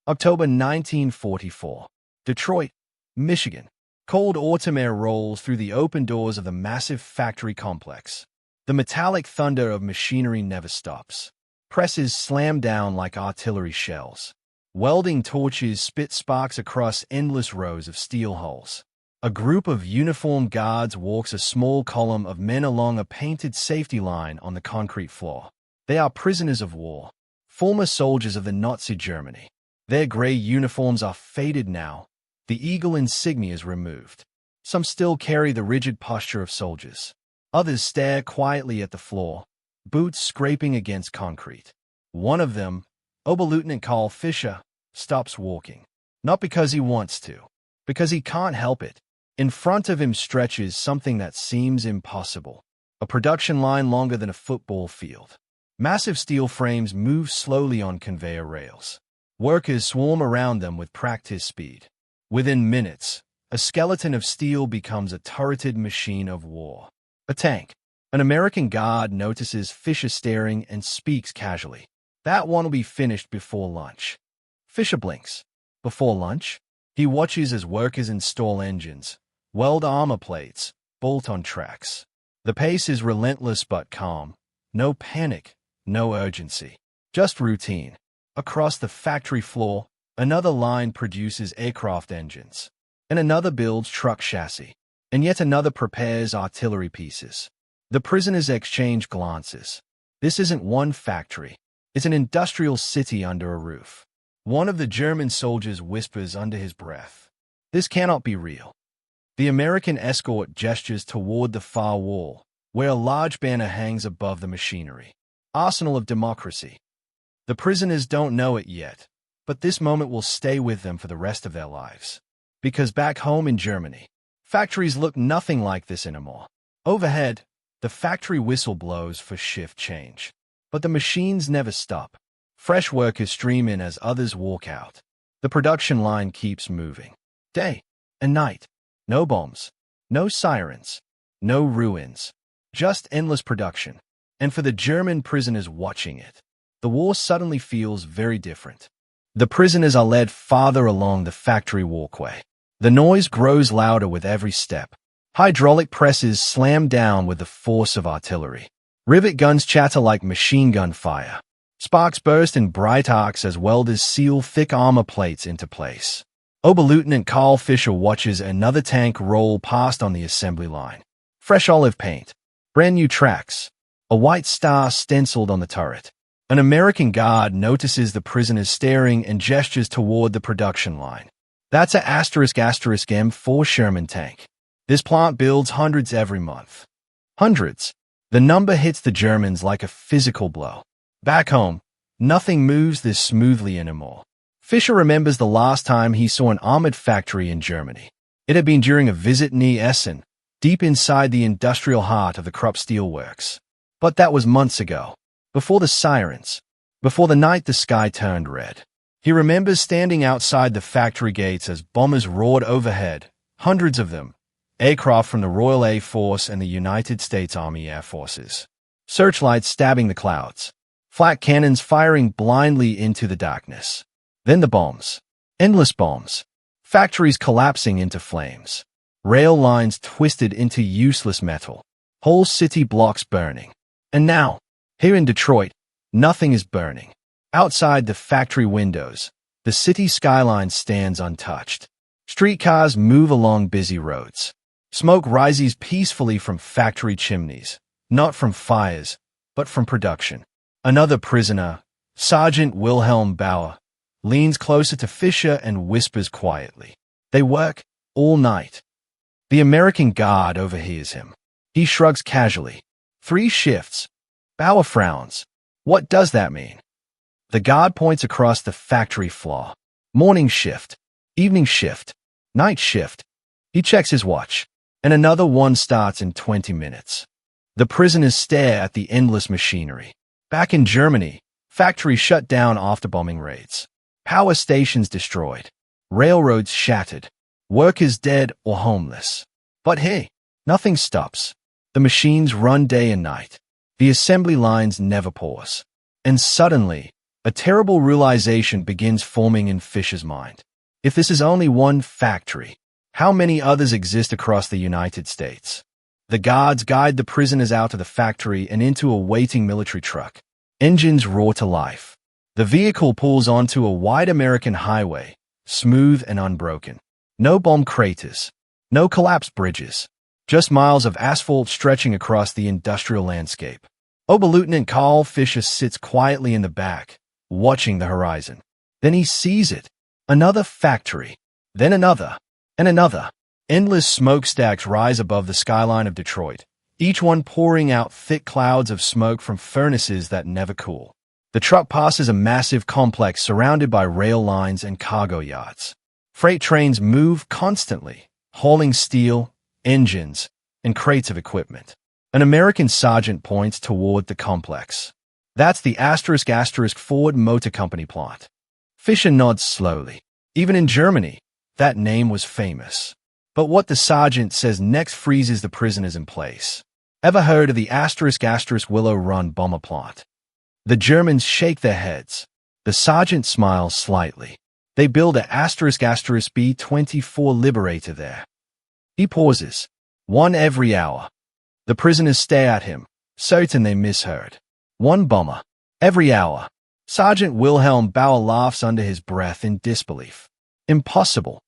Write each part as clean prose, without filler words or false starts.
October 1944. Detroit, Michigan. Cold autumn air rolls through the open doors of the massive factory complex. The metallic thunder of machinery never stops. Presses slam down like artillery shells. Welding torches spit sparks across endless rows of steel hulls. A group of uniformed guards walks a small column of men along a painted safety line on the concrete floor. They are prisoners of war, former soldiers of the Nazi Germany. Their gray uniforms are faded now, the eagle insignia is removed. Some still carry the rigid posture of soldiers. Others stare quietly at the floor, boots scraping against concrete. One of them, Oberleutnant Karl Fischer, stops walking. Not because he wants to, because he can't help it. In front of him stretches something that seems impossible. A production line longer than a football field. Massive steel frames move slowly on conveyor rails. Workers swarm around them with practiced speed. Within minutes, a skeleton of steel becomes a turreted machine of war. A tank. An American guard notices Fischer staring and speaks casually. That one will be finished before lunch. Fischer blinks. Before lunch? He watches as workers install engines, weld armor plates, bolt on tracks. The pace is relentless but calm. No panic, no urgency. Just routine. Across the factory floor, another line produces aircraft engines, and another builds truck chassis, and yet another prepares artillery pieces. The prisoners exchange glances. This isn't one factory. It's an industrial city under a roof. One of the German soldiers whispers under his breath, "This cannot be real." The American escort gestures toward the far wall, where a large banner hangs above the machinery. Arsenal of democracy. The prisoners don't know it yet, but this moment will stay with them for the rest of their lives. Because back home in Germany, factories look nothing like this anymore. Overhead, the factory whistle blows for shift change. But the machines never stop. Fresh workers stream in as others walk out. The production line keeps moving. Day and night. No bombs. No sirens. No ruins. Just endless production. And for the German prisoners watching it, the war suddenly feels very different. The prisoners are led farther along the factory walkway. The noise grows louder with every step. Hydraulic presses slam down with the force of artillery. Rivet guns chatter like machine gun fire. Sparks burst in bright arcs as welders seal thick armor plates into place. Oberleutnant Karl Fischer watches another tank roll past on the assembly line. Fresh olive paint. Brand new tracks. A white star stenciled on the turret. An American guard notices the prisoners staring and gestures toward the production line. That's a **M4 Sherman tank. This plant builds hundreds every month. Hundreds. The number hits the Germans like a physical blow. Back home, nothing moves this smoothly anymore. Fischer remembers the last time he saw an armored factory in Germany. It had been during a visit near Essen, deep inside the industrial heart of the Krupp Steelworks. But that was months ago. Before the sirens, before the night the sky turned red. He remembers standing outside the factory gates as bombers roared overhead, hundreds of them, aircraft from the Royal Air Force and the United States Army Air Forces. Searchlights stabbing the clouds, flak cannons firing blindly into the darkness. Then the bombs. Endless bombs. Factories collapsing into flames. Rail lines twisted into useless metal. Whole city blocks burning. And now, here in Detroit, nothing is burning. Outside the factory windows, the city skyline stands untouched. Streetcars move along busy roads. Smoke rises peacefully from factory chimneys, not from fires, but from production. Another prisoner, Sergeant Wilhelm Bauer, leans closer to Fischer and whispers quietly. They work all night. The American guard overhears him. He shrugs casually. 3 shifts. Bauer frowns. What does that mean? The guard points across the factory floor. Morning shift. Evening shift. Night shift. He checks his watch. And another one starts in 20 minutes. The prisoners stare at the endless machinery. Back in Germany, factories shut down after bombing raids. Power stations destroyed. Railroads shattered. Workers dead or homeless. But hey, nothing stops. The machines run day and night. The assembly lines never pause. And suddenly, A terrible realization begins forming in Fisher's mind. If this is only one factory, how many others exist across the United States? The guards guide the prisoners out of the factory and into a waiting military truck. Engines roar to life. The vehicle pulls onto a wide American highway, smooth and unbroken. No bomb craters. No collapsed bridges. Just miles of asphalt stretching across the industrial landscape. Oberleutnant Carl Fischer sits quietly in the back, watching the horizon. Then he sees it. Another factory. Then another. And another. Endless smokestacks rise above the skyline of Detroit, each one pouring out thick clouds of smoke from furnaces that never cool. The truck passes a massive complex surrounded by rail lines and cargo yards. Freight trains move constantly, hauling steel, engines, and crates of equipment. An American sergeant points toward the complex. That's the *** Ford Motor Company plant. Fisher nods slowly. Even in Germany, that name was famous. But what the sergeant says next freezes the prisoners in place. Ever heard of the ** Willow Run bomber plant? The Germans shake their heads. The sergeant smiles slightly. They build a ** B-24 Liberator there. He pauses. One every hour. The prisoners stare at him, certain they misheard. One bomber. Every hour. Sergeant Wilhelm Bauer laughs under his breath in disbelief. Impossible.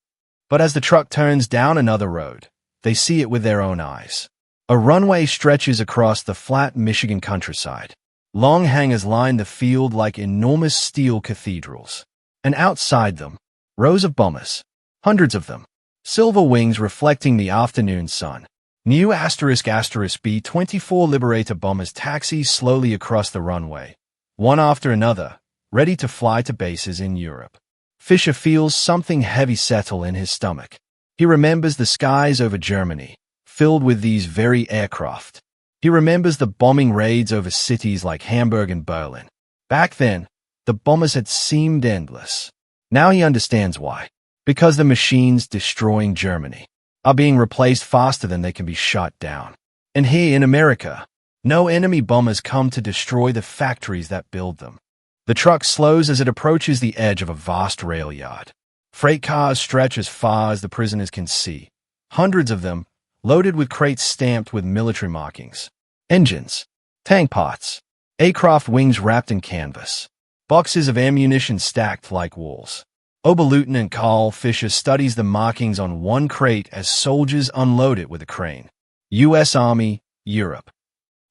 But as the truck turns down another road, they see it with their own eyes. A runway stretches across the flat Michigan countryside. Long hangars line the field like enormous steel cathedrals. And outside them, rows of bombers. Hundreds of them. Silver wings reflecting the afternoon sun. New ** B-24 Liberator bombers taxi slowly across the runway, one after another, ready to fly to bases in Europe. Fisher feels something heavy settle in his stomach. He remembers the skies over Germany, filled with these very aircraft. He remembers the bombing raids over cities like Hamburg and Berlin. Back then, the bombers had seemed endless. Now he understands why. Because the machines destroying Germany are being replaced faster than they can be shot down. And here in America, no enemy bombers come to destroy the factories that build them. The truck slows as it approaches the edge of a vast rail yard. Freight cars stretch as far as the prisoners can see. Hundreds of them, loaded with crates stamped with military markings. Engines, tank parts, aircraft wings wrapped in canvas. Boxes of ammunition stacked like walls. Oberleutnant Carl Fischer studies the markings on one crate as soldiers unload it with a crane. U.S. Army, Europe.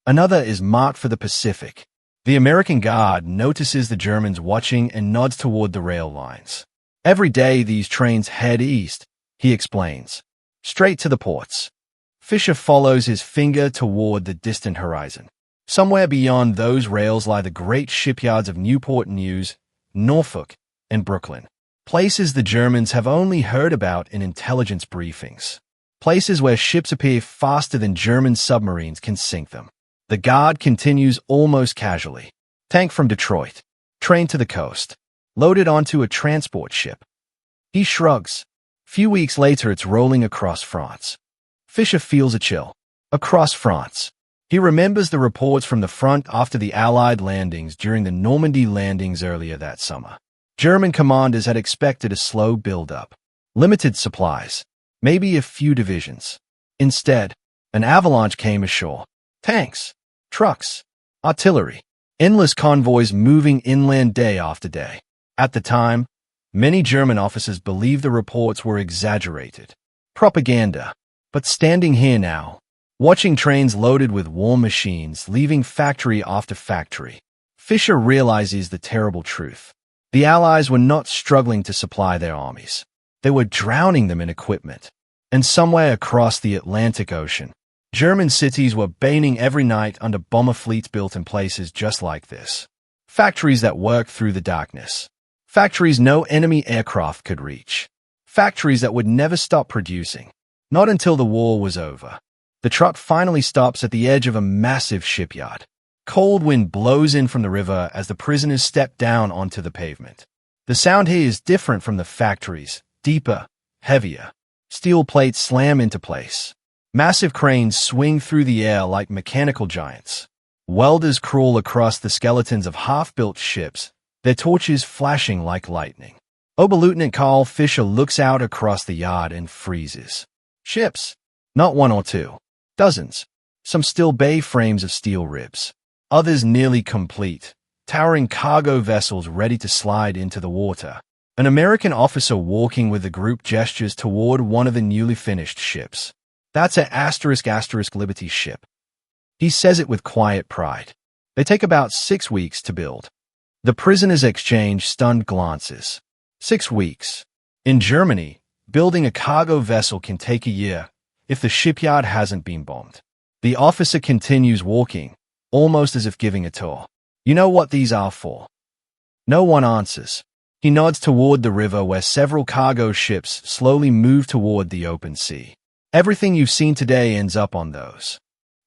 Another is marked for the Pacific. The American guard notices the Germans watching and nods toward the rail lines. Every day these trains head east, he explains. Straight to the ports. Fisher follows his finger toward the distant horizon. Somewhere beyond those rails lie the great shipyards of Newport News, Norfolk, and Brooklyn. Places the Germans have only heard about in intelligence briefings. Places where ships appear faster than German submarines can sink them. The guard continues almost casually. Tank from Detroit. Train to the coast. Loaded onto a transport ship. He shrugs. Few weeks later it's rolling across France. Fisher feels a chill. Across France. He remembers the reports from the front after the Allied landings during the Normandy landings earlier that summer. German commanders had expected a slow build-up. Limited supplies. Maybe a few divisions. Instead, an avalanche came ashore. Tanks, trucks, artillery. Endless convoys moving inland day after day. At the time, many German officers believed the reports were exaggerated. Propaganda. But standing here now, watching trains loaded with war machines leaving factory after factory, Fisher realizes the terrible truth. The Allies were not struggling to supply their armies. They were drowning them in equipment. And somewhere across the Atlantic Ocean, German cities were burning every night under bomber fleets built in places just like this. Factories that worked through the darkness. Factories no enemy aircraft could reach. Factories that would never stop producing. Not until the war was over. The truck finally stops at the edge of a massive shipyard. Cold wind blows in from the river as the prisoners step down onto the pavement. The sound here is different from the factories, deeper, heavier. Steel plates slam into place. Massive cranes swing through the air like mechanical giants. Welders crawl across the skeletons of half-built ships, their torches flashing like lightning. Oberleutnant Karl Fischer looks out across the yard and freezes. Ships. Not one or two. Dozens. Some still bay frames of steel ribs. Others nearly complete, towering cargo vessels ready to slide into the water. An American officer walking with the group gestures toward one of the newly finished ships. That's a *** Liberty ship. He says it with quiet pride. They take about 6 weeks to build. The prisoners exchange stunned glances. 6 weeks. In Germany, building a cargo vessel can take a year, if the shipyard hasn't been bombed. The officer continues walking, almost as if giving a tour. You know what these are for? No one answers. He nods toward the river where several cargo ships slowly move toward the open sea. Everything you've seen today ends up on those.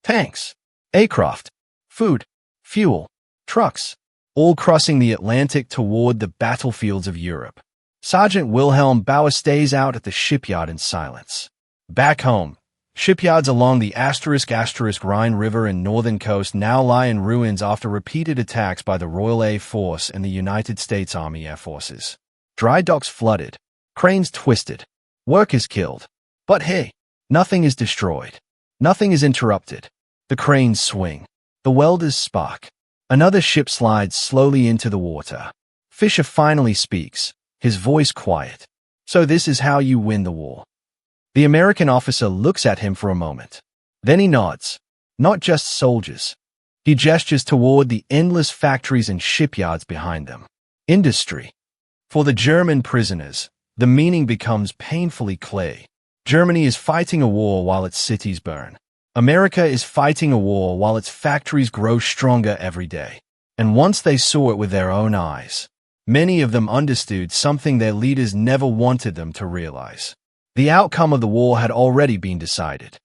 Tanks, aircraft, food, fuel, trucks, all crossing the Atlantic toward the battlefields of Europe. Sergeant Wilhelm Bauer stays out at the shipyard in silence. Back home, shipyards along the ** Rhine River and northern coast now lie in ruins after repeated attacks by the Royal Air Force and the United States Army Air Forces. Dry docks flooded, cranes twisted, workers killed. But hey, nothing is destroyed. Nothing is interrupted. The cranes swing. The welders spark. Another ship slides slowly into the water. Fischer finally speaks, his voice quiet. So this is how you win the war. The American officer looks at him for a moment. Then he nods. Not just soldiers. He gestures toward the endless factories and shipyards behind them. Industry. For the German prisoners, the meaning becomes painfully clear. Germany is fighting a war while its cities burn. America is fighting a war while its factories grow stronger every day. And once they saw it with their own eyes, many of them understood something their leaders never wanted them to realize. The outcome of the war had already been decided.